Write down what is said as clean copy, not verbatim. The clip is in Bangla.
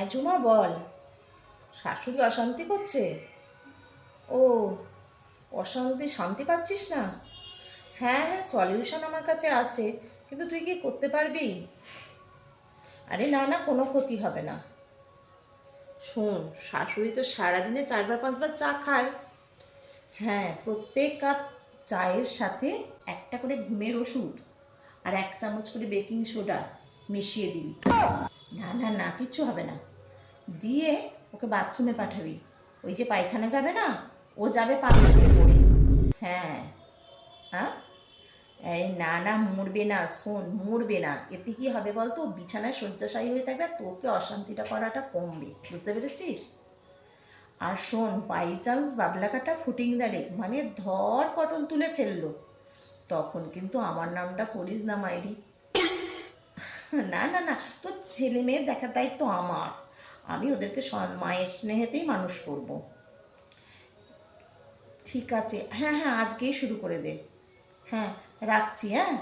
হ্যাঁ ঝুমা বল। শাশুড়ি অশান্তি করছে? ও, অশান্তি শান্তি পাচ্ছিস না? হ্যাঁ হ্যাঁ, সলিউশন আমার কাছে আছে, কিন্তু তুই কি করতে পারবি? আরে না না, কোনো ক্ষতি হবে না। শোন, শাশুড়ি তো সারাদিনে 4-5বার চা খায়। হ্যাঁ, প্রত্যেক কাপ চায়ের সাথে একটা করে ঘুমের ওষুধ আর 1 চামচ করে বেকিং সোডা মিশিয়ে দিবি। না না না, কিচ্ছু হবে না। দিয়ে ওকে বাথরুমে পাঠাবি। ওই যে পায়খানা যাবে না, ও যাবে পাম্পসে করে। হ্যাঁ। হ্যাঁ। এই না না, মরবে না, শোন, মরবে না। এতে কি হবে বলতো, বিছানায় শয্যাশায়ী হয়ে থাকবে আর তোকে অশান্তিটা করাটা কমবে, বুঝতে পেরেছিস? আর শোন, বাই চান্স বাবলা কাটা ফুটিং দাঁড়ে মানে ধর পটল তুলে ফেললো, তখন কিন্তু আমার নামটা করিস না মাইরি। না না না, তোর ছেলে মেয়ের দেখার দায়িত্ব আমার। আমি ওদেরকে মায়ের স্নেহেতেই মানুষ করব। ঠিক আছে, হ্যাঁ হ্যাঁ, আজকেই শুরু করে দে। হ্যাঁ, রাখছি। হ্যাঁ।